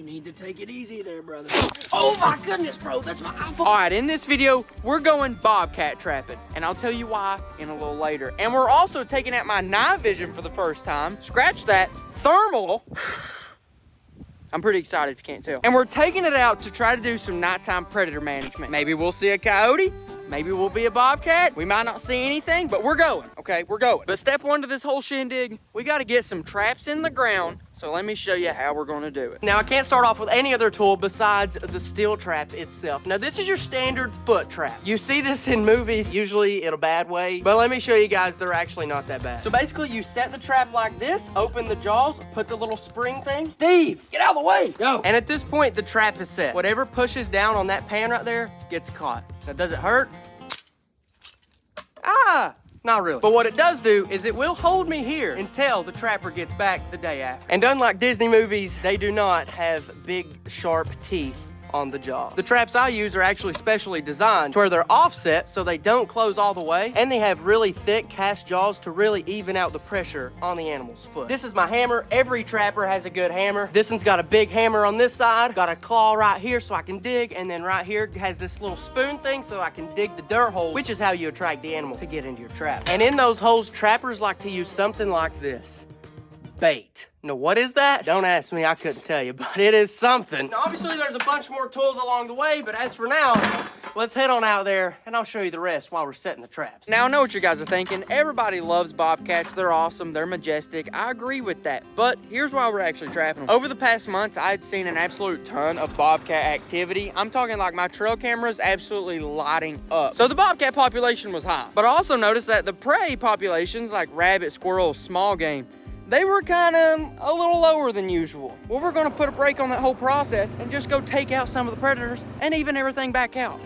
need to take it easy there, brother. Oh my goodness, bro, that's my iPhone. All right, in this video, we're going bobcat trapping, and I'll tell you why in a little later. And we're also taking out my night vision for the first time. Scratch that, thermal. I'm pretty excited if you can't tell. And we're taking it out to try to do some nighttime predator management. Maybe we'll see a coyote. Maybe we'll be a bobcat. We might not see anything, but we're going, okay? We're going. But step one to this whole shindig, we gotta get some traps in the ground. So let me show you how we're gonna do it. Now, I can't start off with any other tool besides the steel trap itself. Now, this is your standard foot trap. You see this in movies, usually in a bad way, but let me show you guys, they're actually not that bad. So basically, you set the trap like this, open the jaws, put the little spring thing. Steve, get out of the way, go. And at this point, the trap is set. Whatever pushes down on that pan right there gets caught. Now, does it hurt? Ah! Not really. But what it does do is it will hold me here until the trapper gets back the day after. And unlike Disney movies, they do not have big, sharp teeth on the jaws. The traps I use are actually specially designed to where they're offset so they don't close all the way, and they have really thick cast jaws to really even out the pressure on the animal's foot. This is my hammer. Every trapper has a good hammer. This one's got a big hammer on this side, got a claw right here so I can dig, and then right here has this little spoon thing so I can dig the dirt holes, which is how you attract the animal to get into your trap. And in those holes, trappers like to use something like this. Bait. Now, what is that? Don't ask me, I couldn't tell you, but it is something. Now, obviously, there's a bunch more tools along the way, but as for now, let's head on out there, and I'll show you the rest while we're setting the traps. Now, I know what you guys are thinking. Everybody loves bobcats. They're awesome. They're majestic. I agree with that, but here's why we're actually trapping them. Over the past months, I'd seen an absolute ton of bobcat activity. I'm talking like my trail cameras absolutely lighting up. So the bobcat population was high, but I also noticed that the prey populations, like rabbit, squirrel, small game, they were kind of a little lower than usual. Well, we're gonna put a break on that whole process and just go take out some of the predators and even everything back out.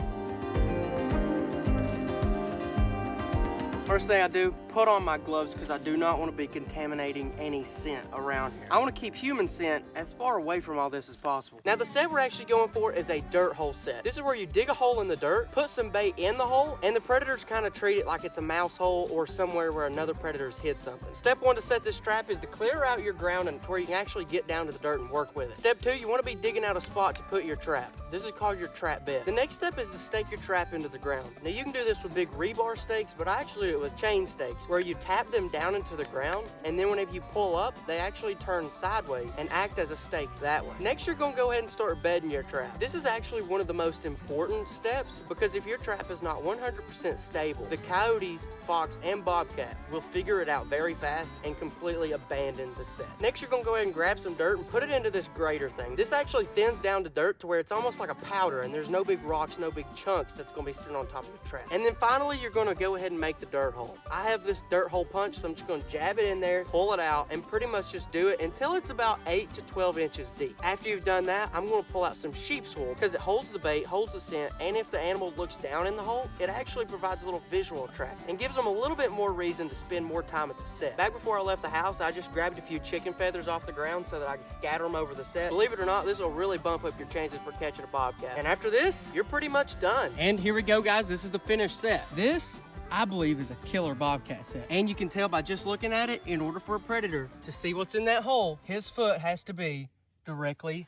First thing I do, put on my gloves because I do not want to be contaminating any scent around here. I want to keep human scent as far away from all this as possible. Now, the set we're actually going for is a dirt hole set. This is where you dig a hole in the dirt, put some bait in the hole, and the predators kind of treat it like it's a mouse hole or somewhere where another predator's hid something. Step one to set this trap is to clear out your ground and to where you can actually get down to the dirt and work with it. Step two, you want to be digging out a spot to put your trap. This is called your trap bed. The next step is to stake your trap into the ground. Now, you can do this with big rebar stakes, but I actually do it with chain stakes, where you tap them down into the ground, and then whenever you pull up, they actually turn sideways and act as a stake that way. Next, you're gonna go ahead and start bedding your trap. This is actually one of the most important steps, because if your trap is not 100% stable, the coyotes, fox, and bobcat will figure it out very fast and completely abandon the set. Next, you're gonna go ahead and grab some dirt and put it into this grater thing. This actually thins down to dirt to where it's almost like a powder, and there's no big rocks, no big chunks that's gonna be sitting on top of the trap. And then finally, you're gonna go ahead and make the dirt hole. I have this dirt hole punch, so I'm just gonna jab it in there, pull it out, and pretty much just do it until it's about 8 to 12 inches deep. After you've done that, I'm gonna pull out some sheep's wool because it holds the bait, holds the scent, and if the animal looks down in the hole, it actually provides a little visual trap and gives them a little bit more reason to spend more time at the set. Back before I left the house, I just grabbed a few chicken feathers off the ground so that I can scatter them over the set. Believe it or not, this will really bump up your chances for catching a bobcat. And after this, you're pretty much done. And here we go, guys. This is the finished set. This, I believe, is a killer bobcat set. And you can tell by just looking at it, in order for a predator to see what's in that hole, his foot has to be directly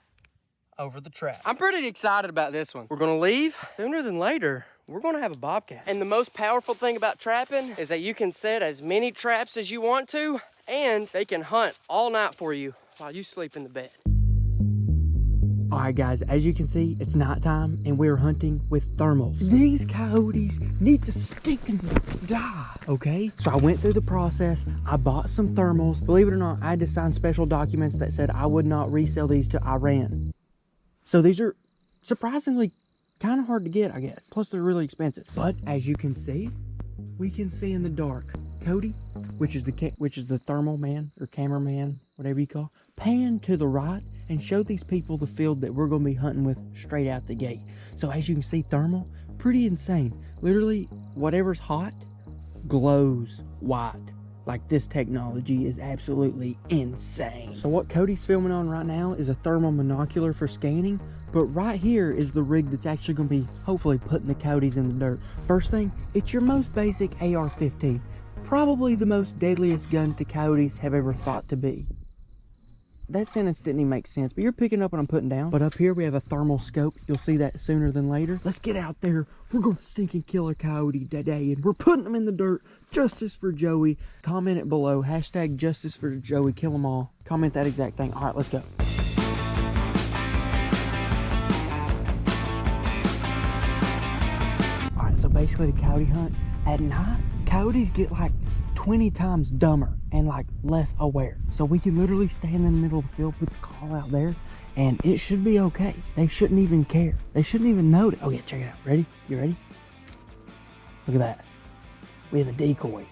over the trap. I'm pretty excited about this one. We're gonna leave sooner than later. We're gonna have a bobcat. And the most powerful thing about trapping is that you can set as many traps as you want to, and they can hunt all night for you while you sleep in the bed. All right, guys, as you can see, it's nighttime and we're hunting with thermals. These coyotes need to stinking die, okay? So I went through the process. I bought some thermals. Believe it or not, I had to sign special documents that said I would not resell these to Iran. So these are surprisingly kind of hard to get, I guess. Plus, they're really expensive. But as you can see, we can see in the dark. Cody, which is the thermal man or cameraman, whatever you call, pan to the right and show these people the field that we're going to be hunting with straight out the gate. So as you can see, thermal, pretty insane. Literally, whatever's hot glows white. Like, this technology is absolutely insane. So what Cody's filming on right now is a thermal monocular for scanning, but right here is the rig that's actually going to be hopefully putting the coyotes in the dirt. First thing, it's your most basic AR-15. Probably the most deadliest gun to coyotes have ever thought to be. that sentence didn't even make sense, but you're picking up what I'm putting down. But up here we have a thermal scope. You'll see that sooner than later. Let's get out there. We're gonna stinking kill a coyote today, and we're putting them in the dirt. Justice for Joey. Comment it below. Hashtag justice for Joey. Kill them all. Comment that exact thing. All right, let's go. All right, so basically the coyote hunt at night, coyotes get like 20 times dumber and like less aware. So we can literally stand in the middle of the field, put the call out there, and it should be okay. They shouldn't even care. They shouldn't even notice. Oh yeah, check it out. Ready? You ready? Look at that. We have a decoy.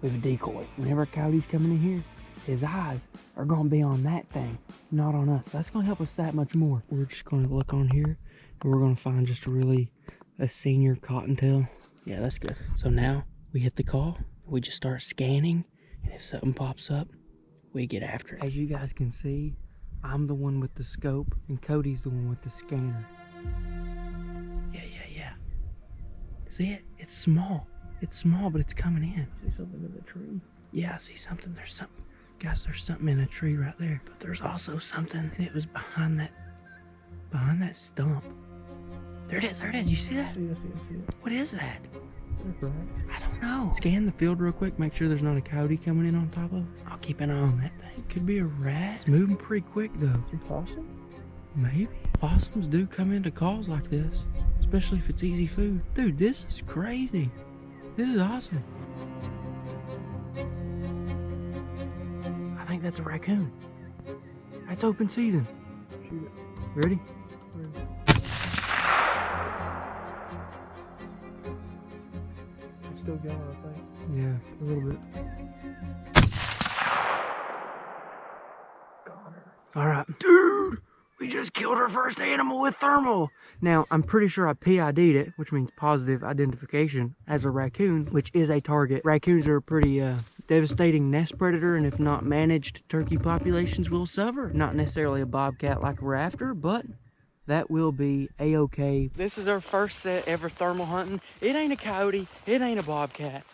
We have a decoy. Whenever a coyote's coming in here, his eyes are gonna be on that thing, not on us. So that's gonna help us that much more. We're just gonna look on here and we're gonna find just a senior cottontail. Yeah, that's good. So now we hit the call. We just start scanning, and if something pops up, we get after it. As you guys can see, I'm the one with the scope, and Cody's the one with the scanner. Yeah. See it? It's small. It's small, but it's coming in. See something in the tree? Yeah, I see something. There's something. Guys, there's something in a tree right there. But there's also something, and it was behind that stump. There it is. You see that? I see it. What is that? I don't know. Scan the field real quick, make sure there's not a coyote coming in on top of it. I'll keep an eye on that thing. It could be a rat. It's moving pretty quick though. A possum? Maybe. Possums do come into calls like this, especially if it's easy food. Dude, this is crazy. This is awesome. I think that's a raccoon. That's open season. Shoot it. Ready? Still going, I think. Yeah, a little bit. Got her. All right. Dude, we just killed our first animal with thermal. Now, I'm pretty sure I PID'd it, which means positive identification, as a raccoon, which is a target. Raccoons are a pretty devastating nest predator, and if not managed, turkey populations will suffer. Not necessarily a bobcat like we're after, but that will be a-okay. This is our first set ever thermal hunting. It ain't a coyote, it ain't a bobcat,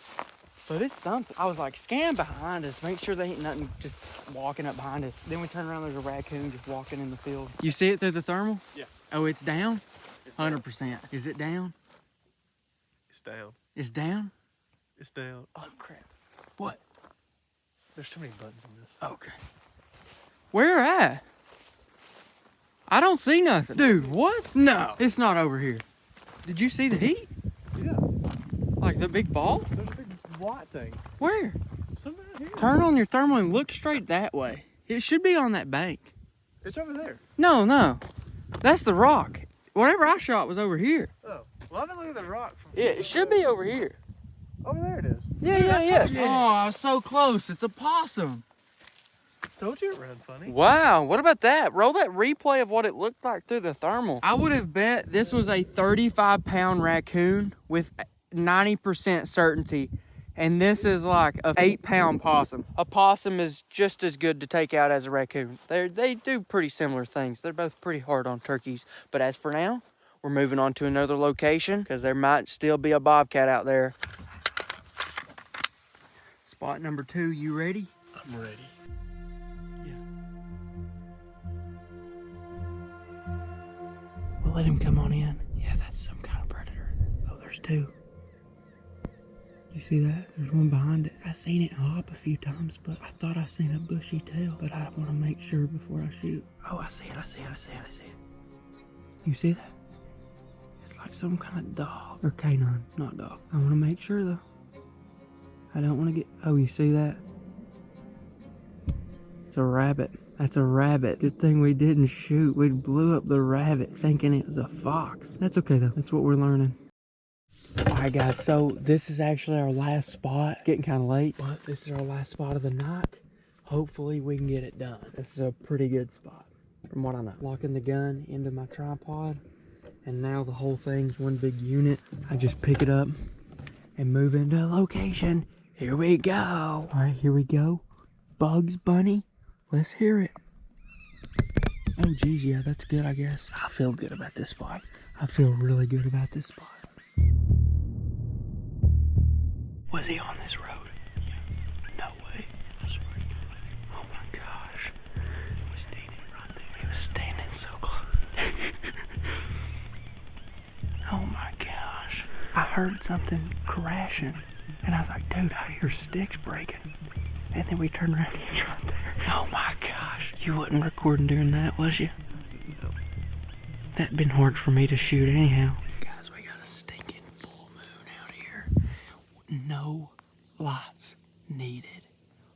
but it's something. I was like, scan behind us, make sure there ain't nothing just walking up behind us. Then we turn around, there's a raccoon just walking in the field. You see it through the thermal? Yeah. Oh, it's down? It's down. 100%. Is it down? It's down. It's down? It's down. Oh, crap. What? There's too many buttons on this. Okay. Where at? I don't see nothing. Dude, what? No, it's not over here. Did you see the heat? Yeah. Like the big ball? There's a big white thing. Where? Something right here. Turn on your thermal and look straight that way. It should be on that bank. It's over there. No. That's the rock. Whatever I shot was over here. Oh. Well, I've been looking at the rock from Yeah, it should be over here. over there. It is. Yeah. Oh, I was so close. It's a possum. Told you it ran funny. Wow, what about that? Roll that replay of what it looked like through the thermal. I would have bet this was a 35-pound raccoon with 90% certainty. And this is like a 8-pound possum. A possum is just as good to take out as a raccoon. They do pretty similar things. They're both pretty hard on turkeys. But as for now, we're moving on to another location because there might still be a bobcat out there. Spot number 2, you ready? I'm ready. We'll let him come on in. Yeah, that's some kind of predator. Oh, there's 2. You see that? There's one behind it. I seen it hop a few times, but I thought I seen a bushy tail. But I want to make sure before I shoot. Oh, I see it. You see that? It's like some kind of dog. Or canine, not dog. I want to make sure though. I don't want to get... Oh, you see that? It's a rabbit. That's a rabbit. Good thing we didn't shoot. We blew up the rabbit thinking it was a fox. That's okay though. That's what we're learning. Alright guys, so this is actually our last spot. It's getting kind of late, but this is our last spot of the night. Hopefully we can get it done. This is a pretty good spot from what I know. Locking the gun into my tripod, and now the whole thing's one big unit. I just pick it up and move into a location. Here we go. Alright, here we go. Bugs Bunny. Let's hear it. Oh geez, yeah, that's good, I guess. I feel good about this spot. I feel really good about this spot. Was he on this road? No way. Oh my gosh. heard something crashing. And I was like, dude, I hear sticks breaking. And then we turned around and he's right there. Oh my gosh. You wasn't recording during that, was you? No. That'd been hard for me to shoot anyhow. Guys, we got a stinking full moon out here. No lights needed.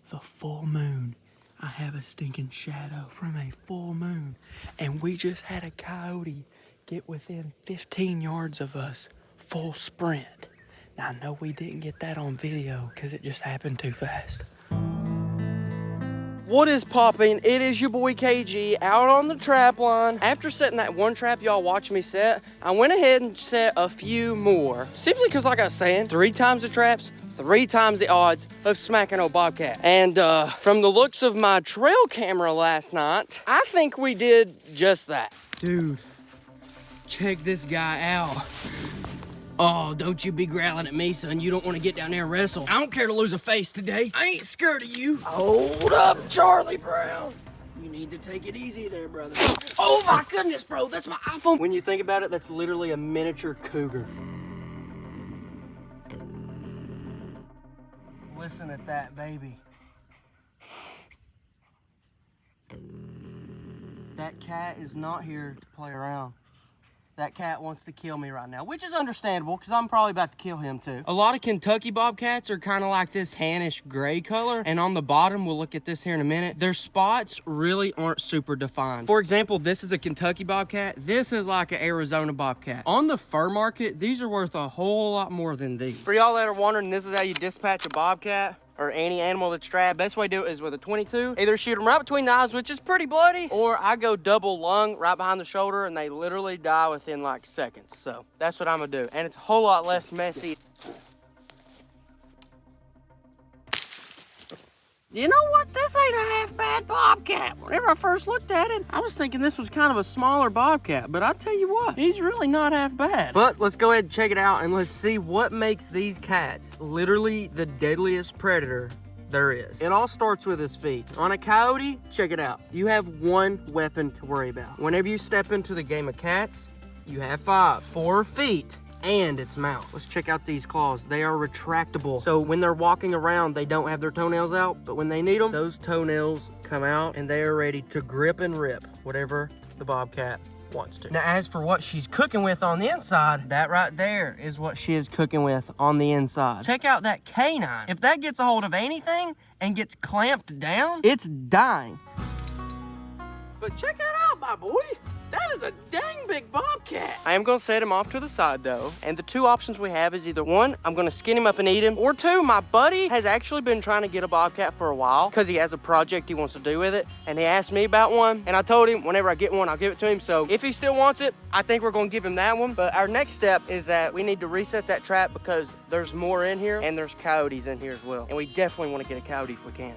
The full moon. I have a stinking shadow from a full moon. And we just had a coyote get within 15 yards of us. Full sprint. Now, I know we didn't get that on video because it just happened too fast. What is popping? It is your boy KG out on the trap line. After setting that one trap y'all watched me set, I went ahead and set a few more. Simply because, like I was saying, 3 times the traps, 3 times the odds of smacking a bobcat. And from the looks of my trail camera last night, I think we did just that. Dude, check this guy out. Oh, don't you be growling at me, son. You don't want to get down there and wrestle. I don't care to lose a face today. I ain't scared of you. Hold up, Charlie Brown. You need to take it easy there, brother. Oh my goodness, bro, that's my iPhone. When you think about it, that's literally a miniature cougar. Listen at that, baby. That cat is not here to play around. That cat wants to kill me right now, which is understandable because I'm probably about to kill him too. A lot of Kentucky Bobcats are kind of like this tannish gray color, and on the bottom, we'll look at this here in a minute, their spots really aren't super defined. For example, this is a Kentucky Bobcat. This is like an Arizona Bobcat. On the fur market, these are worth a whole lot more than these. For y'all that are wondering, this is how you dispatch a bobcat or any animal that's trapped. Best way to do it is with a 22. Either shoot them right between the eyes, which is pretty bloody, or I go double lung right behind the shoulder and they literally die within like seconds. So that's what I'm gonna do. And it's a whole lot less messy. You know what? This ain't a half bad bobcat. Whenever I first looked at it, I was thinking this was kind of a smaller bobcat, but I tell you what, he's really not half bad. But let's go ahead and check it out and let's see what makes these cats literally the deadliest predator there is. It all starts with his feet. On a coyote, check it out. You have 1 weapon to worry about. Whenever you step into the game of cats, you have 5. 4 feet. And its mouth. Let's check out these claws. They are retractable. So when they're walking around, they don't have their toenails out, but when they need them, those toenails come out and they are ready to grip and rip whatever the bobcat wants to. Now, as for what she's cooking with on the inside, that right there is what she is cooking with on the inside. Check out that canine. If that gets a hold of anything and gets clamped down, it's dying. But check that out, my boy. That is a dang big bobcat. I am gonna set him off to the side though. And the 2 options we have is either 1, I'm gonna skin him up and eat him, or 2, my buddy has actually been trying to get a bobcat for a while because he has a project he wants to do with it. And he asked me about one, and I told him whenever I get one, I'll give it to him. So if he still wants it, I think we're gonna give him that one. But our next step is that we need to reset that trap because there's more in here and there's coyotes in here as well. And we definitely wanna get a coyote if we can.